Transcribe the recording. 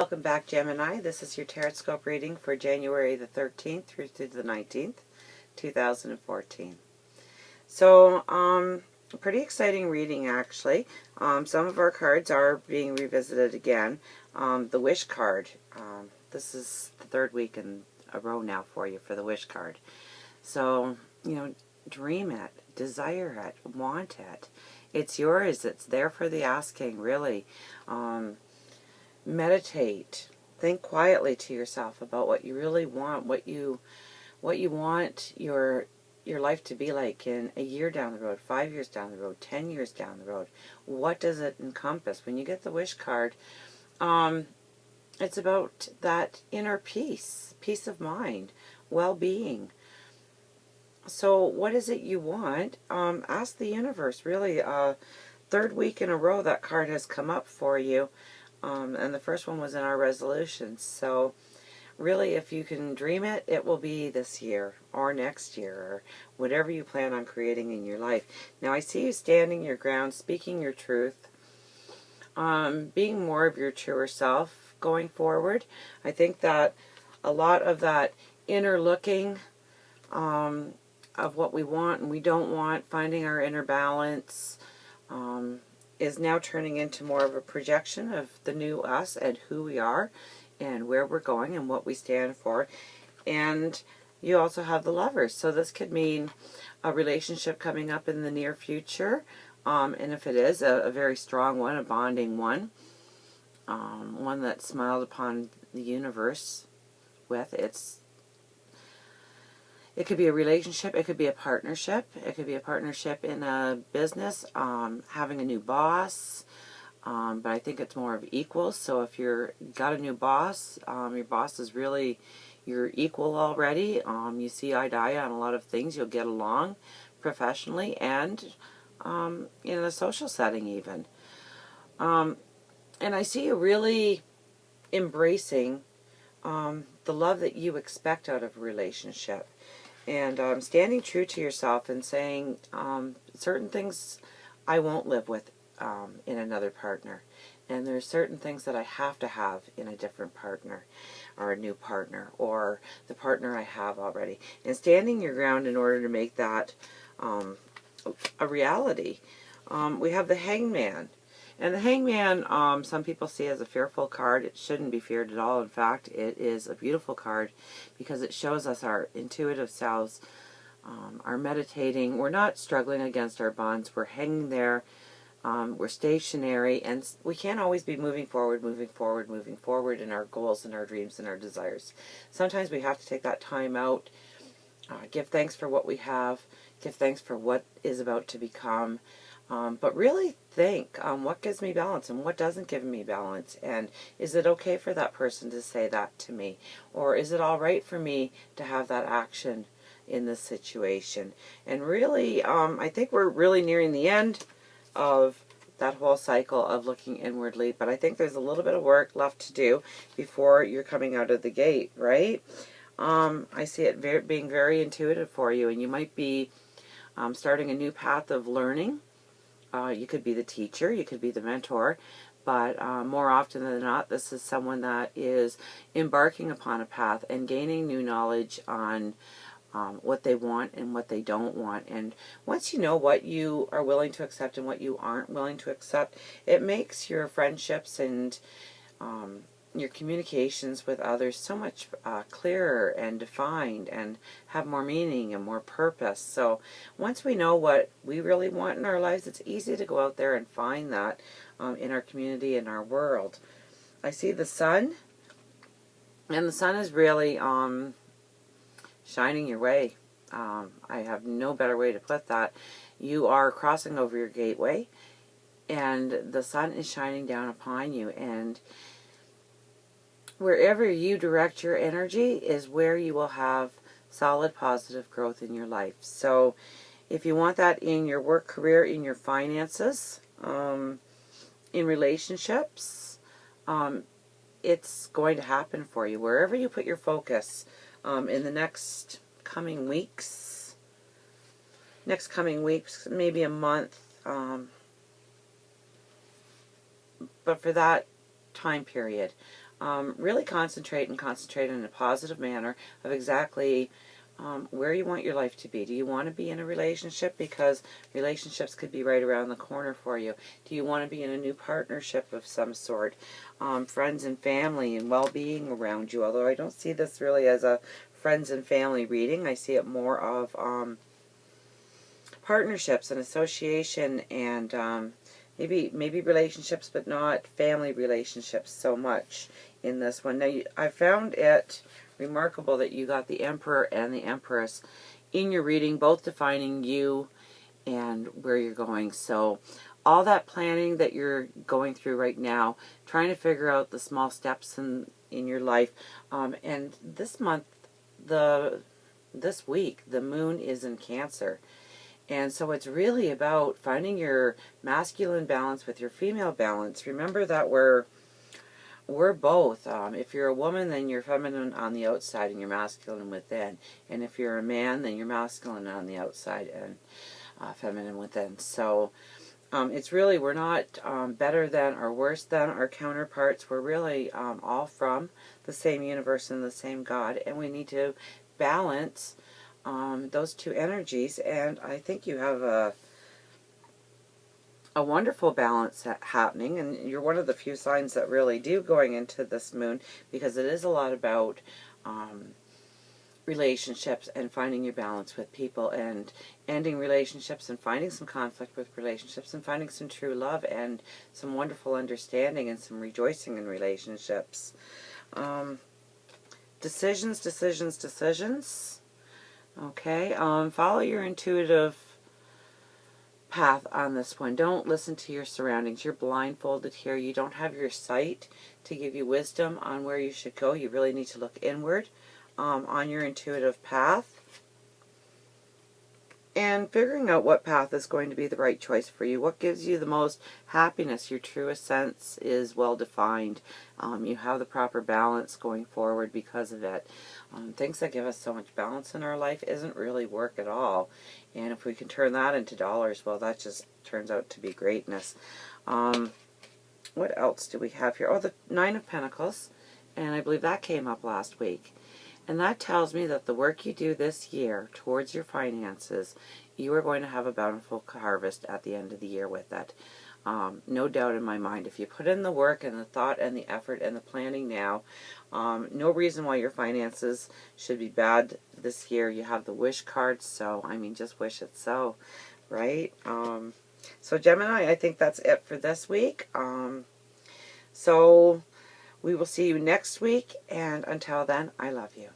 Welcome back, Gemini. This is your Tarotscope reading for January the 13th through to the 19th, 2014. So, pretty exciting reading, actually. Some of our cards are being revisited again. The Wish card. This is the third week in a row now for you for the Wish card. So, dream it, desire it, want it. It's yours. It's there for the asking, really. Meditate. Think quietly to yourself about what you really want, what you want your life to be like in a year down the road, 5 years down the road, 10 years down the road. What does it encompass? When you get the Wish card, it's about that inner peace, peace of mind, well-being. So what is it you want? Ask the universe. Really, third week in a row that card has come up for you. And the first one was in our resolutions. So really, if you can dream it, it will be this year or next year or whatever you plan on creating in your life. Now, I see you standing your ground, speaking your truth, being more of your truer self going forward. I think that a lot of that inner looking of what we want and we don't want, finding our inner balance, is now turning into more of a projection of the new us and who we are and where we're going and what we stand for. And you also have the Lovers. So this could mean a relationship coming up in the near future. And if it is, a very strong one, a bonding one. One that smiled upon the universe with. It could be a relationship, it could be a partnership, it could be a partnership in a business, having a new boss, but I think it's more of equals. So if you're got a new boss, your boss is really your equal already, you see eye to eye on a lot of things, you'll get along professionally and in a social setting even. And I see you really embracing the love that you expect out of a relationship. And standing true to yourself and saying certain things I won't live with in another partner. And there's certain things that I have to have in a different partner or a new partner or the partner I have already. And standing your ground in order to make that a reality. We have the Hangman. And the Hangman, some people see as a fearful card. It shouldn't be feared at all. In fact, it is a beautiful card because it shows us our intuitive selves, our meditating. We're not struggling against our bonds. We're hanging there. We're stationary. And we can't always be moving forward in our goals and our dreams and our desires. Sometimes we have to take that time out, give thanks for what we have, give thanks for what is about to become. But really think, what gives me balance and what doesn't give me balance, and is it okay for that person to say that to me, or is it all right for me to have that action in this situation? And really, I think we're really nearing the end of that whole cycle of looking inwardly, but I think there's a little bit of work left to do before you're coming out of the gate, right? I see it being very intuitive for you, and you might be starting a new path of learning. You could be the teacher, you could be the mentor, but more often than not, this is someone that is embarking upon a path and gaining new knowledge on what they want and what they don't want. And once you know what you are willing to accept and what you aren't willing to accept, it makes your friendships and your communications with others so much clearer and defined and have more meaning and more purpose. So once we know what we really want in our lives, it's easy to go out there and find that in our community, in our world. I see the sun, and the sun is really shining your way. I have no better way to put that. You are crossing over your gateway, and the sun is shining down upon you, and wherever you direct your energy is where you will have solid, positive growth in your life. So if you want that in your work career, in your finances, in relationships, it's going to happen for you. Wherever you put your focus in the next coming weeks, maybe a month, but for that time period, really concentrate in a positive manner of exactly where you want your life to be. Do you want to be in a relationship? Because relationships could be right around the corner for you. Do you want to be in a new partnership of some sort? Friends and family and well-being around you. Although I don't see this really as a friends and family reading. I see it more of partnerships and association and maybe relationships, but not family relationships so much in this one. Now, I found it remarkable that you got the Emperor and the Empress in your reading, both defining you and where you're going. So all that planning that you're going through right now, trying to figure out the small steps in your life, and this month, this week, the moon is in Cancer. And so it's really about finding your masculine balance with your female balance. Remember that we're both. If you're a woman, then you're feminine on the outside and you're masculine within. And if you're a man, then you're masculine on the outside and feminine within. So it's really, we're not better than or worse than our counterparts. We're really all from the same universe and the same God. And we need to balance those two energies. And I think you have a wonderful balance happening, and you're one of the few signs that really do going into this moon, because it is a lot about relationships and finding your balance with people and ending relationships and finding some conflict with relationships and finding some true love and some wonderful understanding and some rejoicing in relationships. Decisions. Okay, follow your intuitive path on this one. Don't listen to your surroundings. You're blindfolded here. You don't have your sight to give you wisdom on where you should go. You really need to look inward on your intuitive path and figuring out what path is going to be the right choice for you. What gives you the most happiness? Your truest sense is well defined. You have the proper balance going forward because of it. Things that give us so much balance in our life isn't really work at all. And if we can turn that into dollars, well, that just turns out to be greatness. What else do we have here? Oh, the Nine of Pentacles. And I believe that came up last week. And that tells me that the work you do this year towards your finances, you are going to have a bountiful harvest at the end of the year with it. No doubt in my mind. If you put in the work and the thought and the effort and the planning now, no reason why your finances should be bad this year. You have the wish card, so, I mean, just wish it so, right? So, Gemini, I think that's it for this week. So, we will see you next week, and until then, I love you.